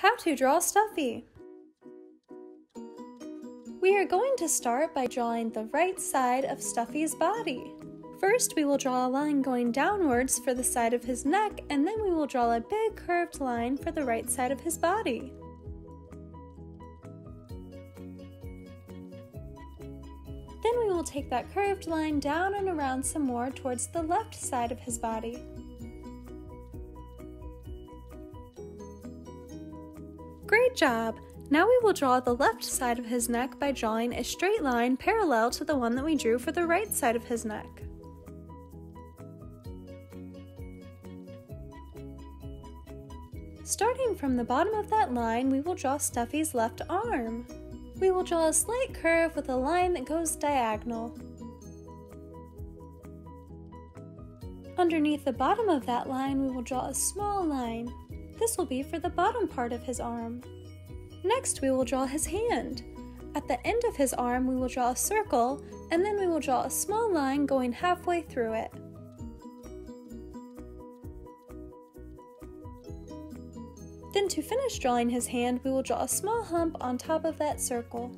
How to draw Stuffy. We are going to start by drawing the right side of Stuffy's body. First, we will draw a line going downwards for the side of his neck, and then we will draw a big curved line for the right side of his body. Then we will take that curved line down and around some more towards the left side of his body. Great job! Now we will draw the left side of his neck by drawing a straight line parallel to the one that we drew for the right side of his neck. Starting from the bottom of that line, we will draw Stuffy's left arm. We will draw a slight curve with a line that goes diagonal. Underneath the bottom of that line, we will draw a small line. This will be for the bottom part of his arm. Next, we will draw his hand. At the end of his arm, we will draw a circle, and then we will draw a small line going halfway through it. Then to finish drawing his hand, we will draw a small hump on top of that circle.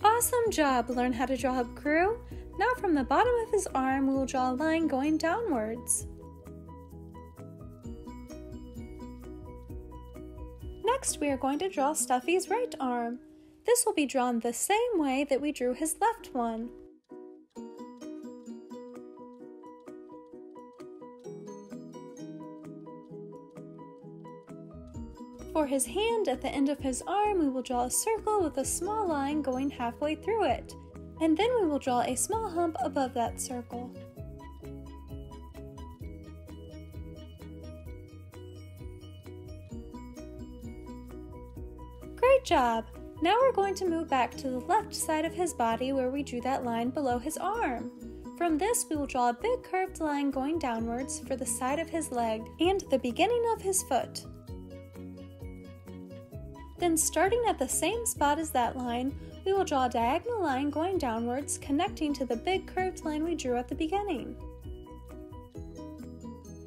Awesome job! Learn how to draw up crew? Now from the bottom of his arm, we will draw a line going downwards. Next, we are going to draw Stuffy's right arm. This will be drawn the same way that we drew his left one. For his hand, at the end of his arm, we will draw a circle with a small line going halfway through it. And then we will draw a small hump above that circle. Great job! Now we're going to move back to the left side of his body where we drew that line below his arm. From this, we will draw a big curved line going downwards for the side of his leg and the beginning of his foot. Then starting at the same spot as that line, we will draw a diagonal line going downwards, connecting to the big curved line we drew at the beginning.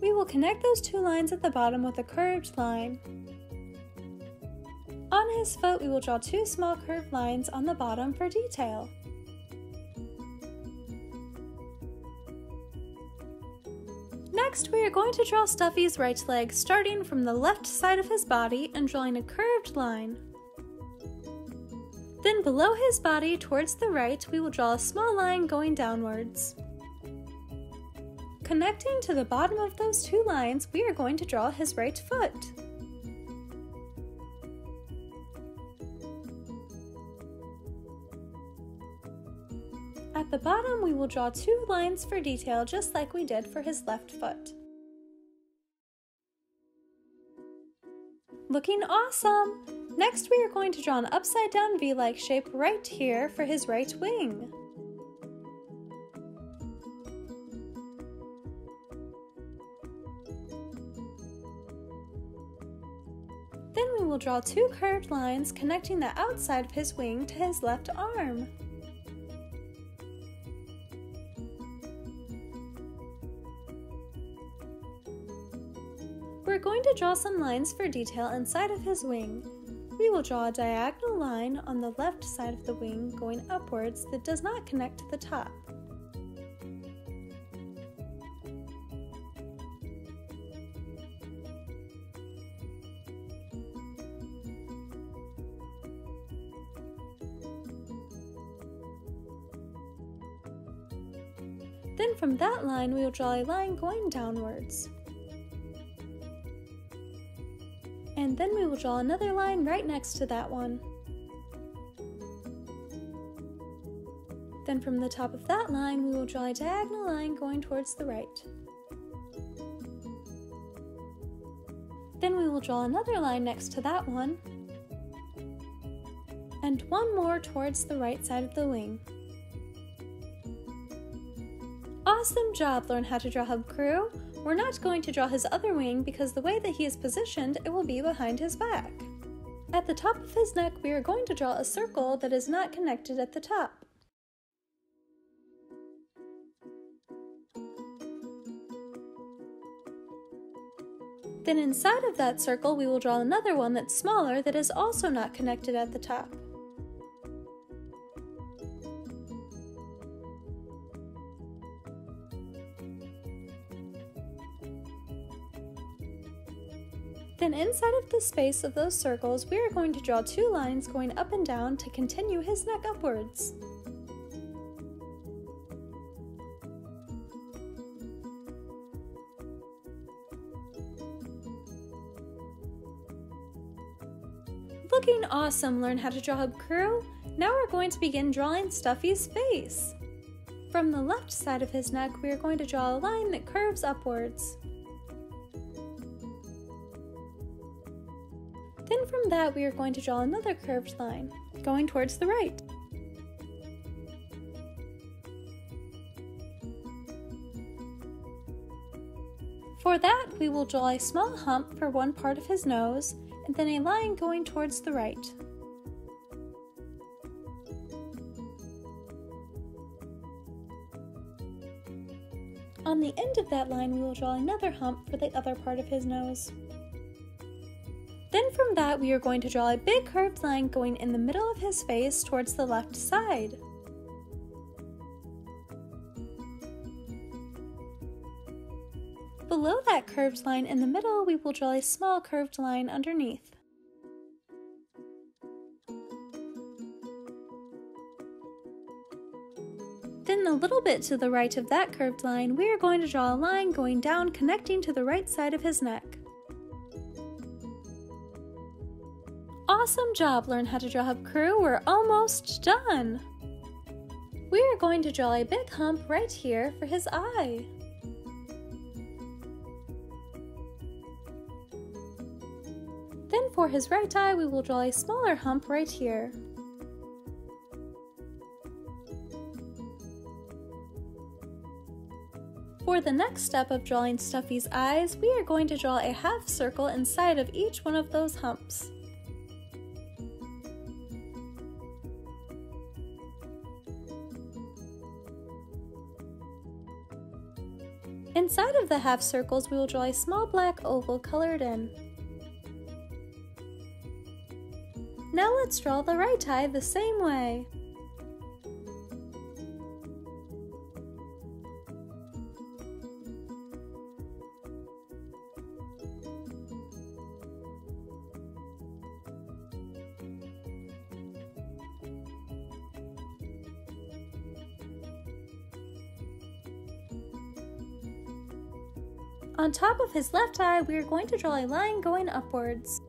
We will connect those two lines at the bottom with a curved line. On his foot, we will draw two small curved lines on the bottom for detail. Next, we are going to draw Stuffy's right leg, starting from the left side of his body and drawing a curved line. Then below his body, towards the right, we will draw a small line going downwards. Connecting to the bottom of those two lines, we are going to draw his right foot. At the bottom, we will draw two lines for detail just like we did for his left foot. Looking awesome! Next, we are going to draw an upside down V-like shape right here for his right wing. Then we will draw two curved lines connecting the outside of his wing to his left arm. We're going to draw some lines for detail inside of his wing. We will draw a diagonal line on the left side of the wing going upwards that does not connect to the top. Then from that line, we will draw a line going downwards. And then we will draw another line right next to that one. Then from the top of that line, we will draw a diagonal line going towards the right. Then we will draw another line next to that one, and one more towards the right side of the wing. Awesome job! Learn how to draw Hub Crew? We're not going to draw his other wing because the way that he is positioned, it will be behind his back. At the top of his neck, we are going to draw a circle that is not connected at the top. Then inside of that circle, we will draw another one that's smaller that is also not connected at the top. Then inside of the space of those circles, we are going to draw two lines going up and down to continue his neck upwards. Looking awesome, Learn How to Draw Hub crew! Now we're going to begin drawing Stuffy's face. From the left side of his neck, we are going to draw a line that curves upwards. Then from that, we are going to draw another curved line, going towards the right. For that, we will draw a small hump for one part of his nose, and then a line going towards the right. On the end of that line, we will draw another hump for the other part of his nose. Then from that, we are going to draw a big curved line going in the middle of his face towards the left side. Below that curved line in the middle, we will draw a small curved line underneath. Then a little bit to the right of that curved line, we are going to draw a line going down connecting to the right side of his neck. Awesome job, Learn How to Draw Hub crew, we're almost done! We are going to draw a big hump right here for his eye. Then for his right eye, we will draw a smaller hump right here. For the next step of drawing Stuffy's eyes, we are going to draw a half circle inside of each one of those humps. Inside of the half circles, we will draw a small black oval colored in. Now let's draw the right eye the same way. On top of his left eye, we are going to draw a line going upwards.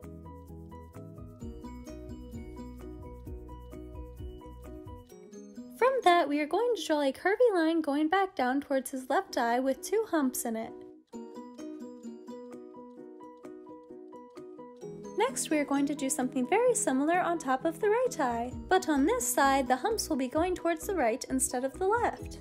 From that, we are going to draw a curvy line going back down towards his left eye with two humps in it. Next, we are going to do something very similar on top of the right eye, but on this side, the humps will be going towards the right instead of the left.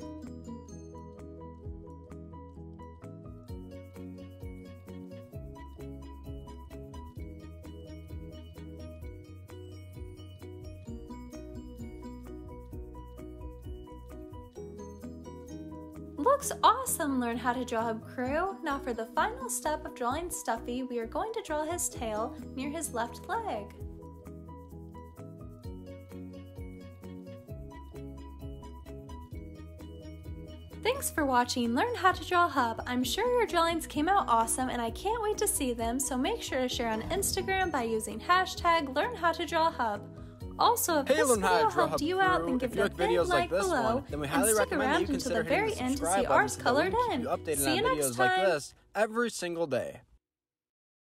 Looks awesome, Learn How to Draw Hub crew! Now for the final step of drawing Stuffy, we are going to draw his tail near his left leg. Thanks for watching Learn How to Draw Hub. I'm sure your drawings came out awesome and I can't wait to see them, so make sure to share on Instagram by using hashtag #LearnHowToDrawHub. Also, if this video helped you out, then give it a big like below, and stick around until the very end to see ours colored in. See you next time! Every single day.